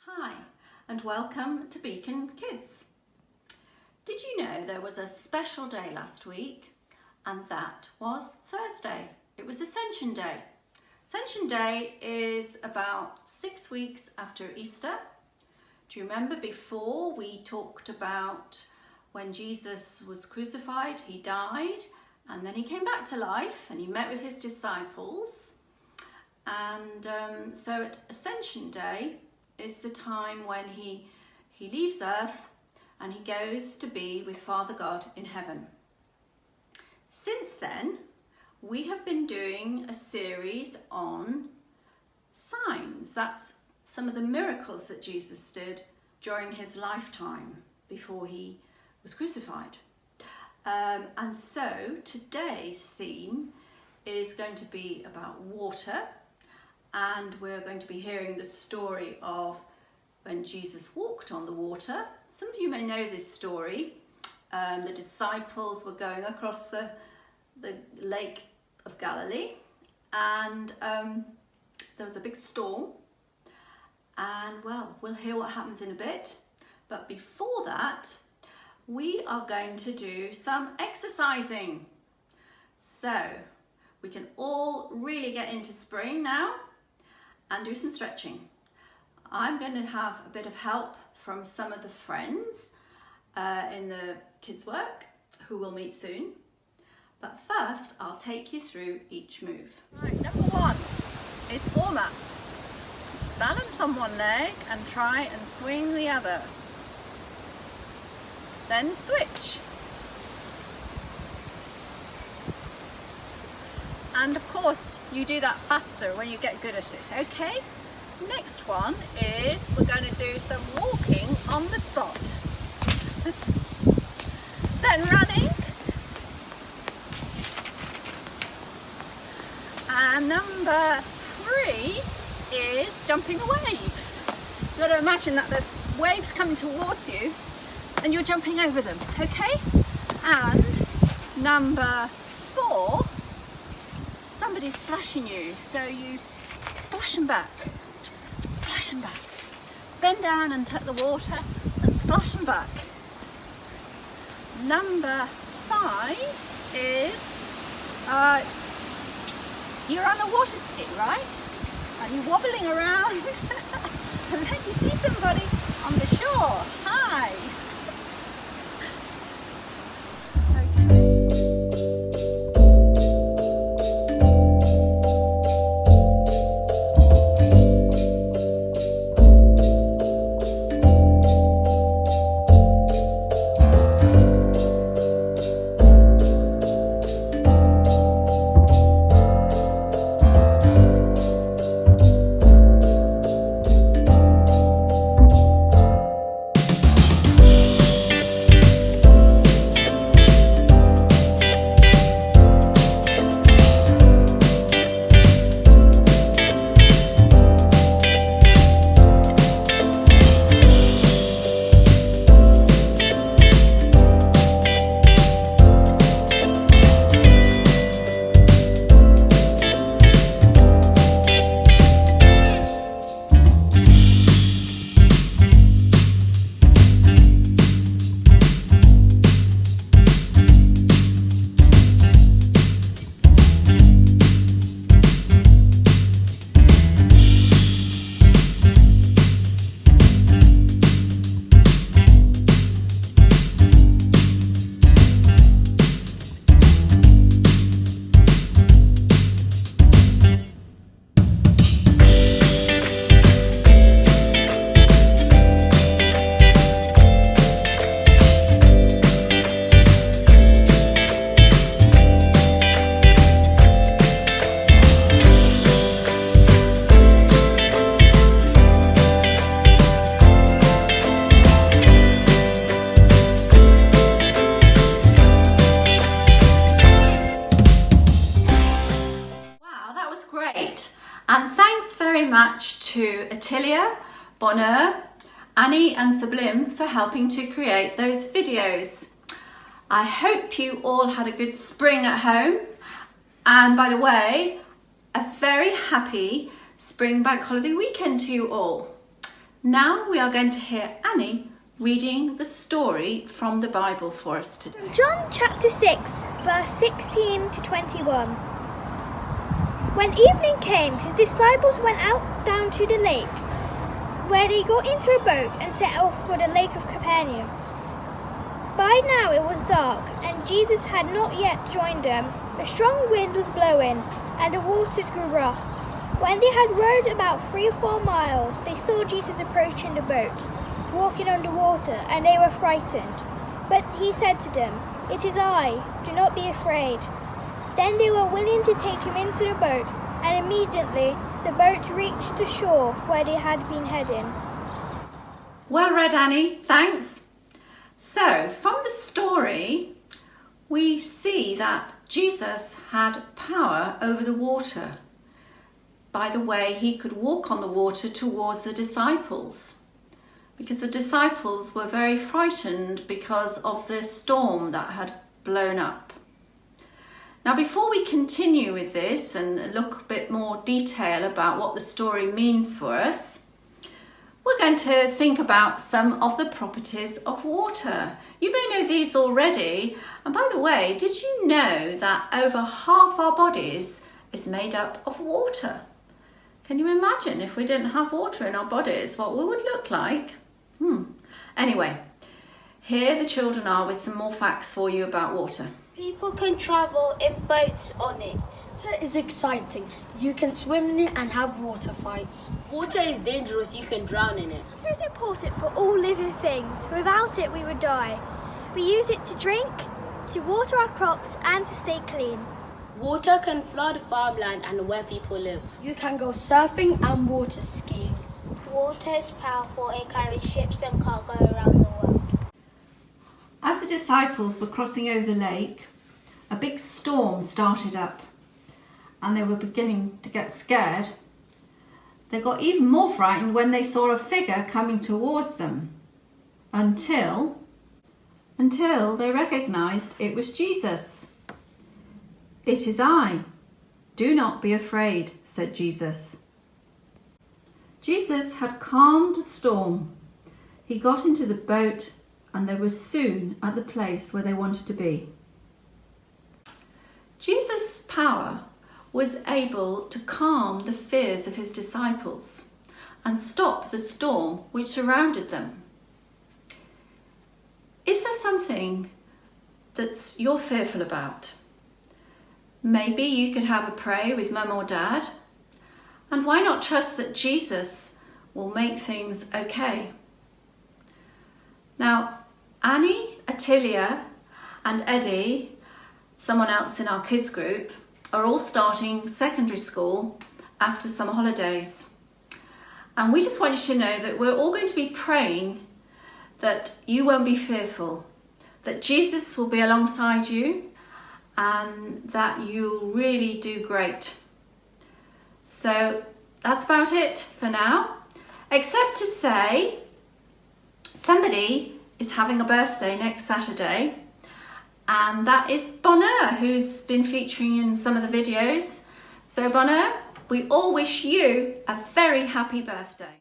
Hi, and welcome to Beacon Kids. Did you know there was a special day last week, and that was Thursday? It was Ascension Day. Ascension Day is about 6 weeks after Easter. Do you remember before we talked about when Jesus was crucified, he died, and then he came back to life and he met with his disciples. And so at Ascension Day is the time when he leaves earth and he goes to be with Father God in heaven. Since then, we have been doing a series on signs. That's some of the miracles that Jesus did during his lifetime before he was crucified. And so today's theme is going to be about water, and we're going to be hearing the story of when Jesus walked on the water. Some of you may know this story. The disciples were going across the Lake of Galilee, and there was a big storm, and well, we'll hear what happens in a bit. But before that, we are going to do some exercising. So we can all really get into spring now and do some stretching. I'm going to have a bit of help from some of the friends in the kids' work who we'll meet soon. But first, I'll take you through each move. Right, number one is warm up. Balance on one leg and try and swing the other. Then switch. And of course, you do that faster when you get good at it, okay? Next one is we're going to do some walking on the spot. Then running. And number 3 is jumping the waves. You've got to imagine that there's waves coming towards you and you're jumping over them, okay? And number 4, somebody's splashing you, so you splash them back, splash them back. Bend down and touch the water and splash them back. Number 5 is you're on a water ski, right? And you're wobbling around and then you see somebody on the shore. Hi! And thanks very much to Attilia, Bonheur, Annie and Sublime for helping to create those videos. I hope you all had a good spring at home. And by the way, a very happy spring bank holiday weekend to you all. Now we are going to hear Annie reading the story from the Bible for us today. John chapter 6, verse 16 to 21. When evening came, his disciples went out down to the lake, where they got into a boat and set off for the lake of Capernaum. By now it was dark, and Jesus had not yet joined them. A strong wind was blowing, and the waters grew rough. When they had rowed about 3 or 4 miles, they saw Jesus approaching the boat, walking on the water, and they were frightened. But he said to them, "It is I, do not be afraid." Then they were willing to take him into the boat, and immediately the boat reached the shore where they had been heading. Well read, Annie, thanks. So, from the story, we see that Jesus had power over the water by the way he could walk on the water towards the disciples, because the disciples were very frightened because of the storm that had blown up. Now, before we continue with this and look a bit more detail about what the story means for us, we're going to think about some of the properties of water. You may know these already. And by the way, did you know that over half our bodies is made up of water? Can you imagine if we didn't have water in our bodies, what we would look like? Anyway, here the children are with some more facts for you about water. People can travel in boats on it. Water is exciting. You can swim in it and have water fights. Water is dangerous, you can drown in it. Water is important for all living things. Without it, we would die. We use it to drink, to water our crops, and to stay clean. Water can flood farmland and where people live. You can go surfing and water skiing. Water is powerful. It carries ships and cargo around the world. As the disciples were crossing over the lake, a big storm started up and they were beginning to get scared. They got even more frightened when they saw a figure coming towards them until they recognized it was Jesus. "It is I. Do not be afraid," said Jesus. Jesus had calmed the storm. He got into the boat and they were soon at the place where they wanted to be. Jesus' power was able to calm the fears of his disciples and stop the storm which surrounded them. Is there something that you're fearful about? Maybe you could have a pray with Mum or Dad, and why not trust that Jesus will make things okay? Now, Annie, Attilia and Eddie, someone else in our kids group, are all starting secondary school after summer holidays. And we just want you to know that we're all going to be praying that you won't be fearful, that Jesus will be alongside you and that you'll really do great. So that's about it for now, except to say somebody is having a birthday next Saturday, and that is Bonheur, who's been featuring in some of the videos. So Bonheur, we all wish you a very happy birthday.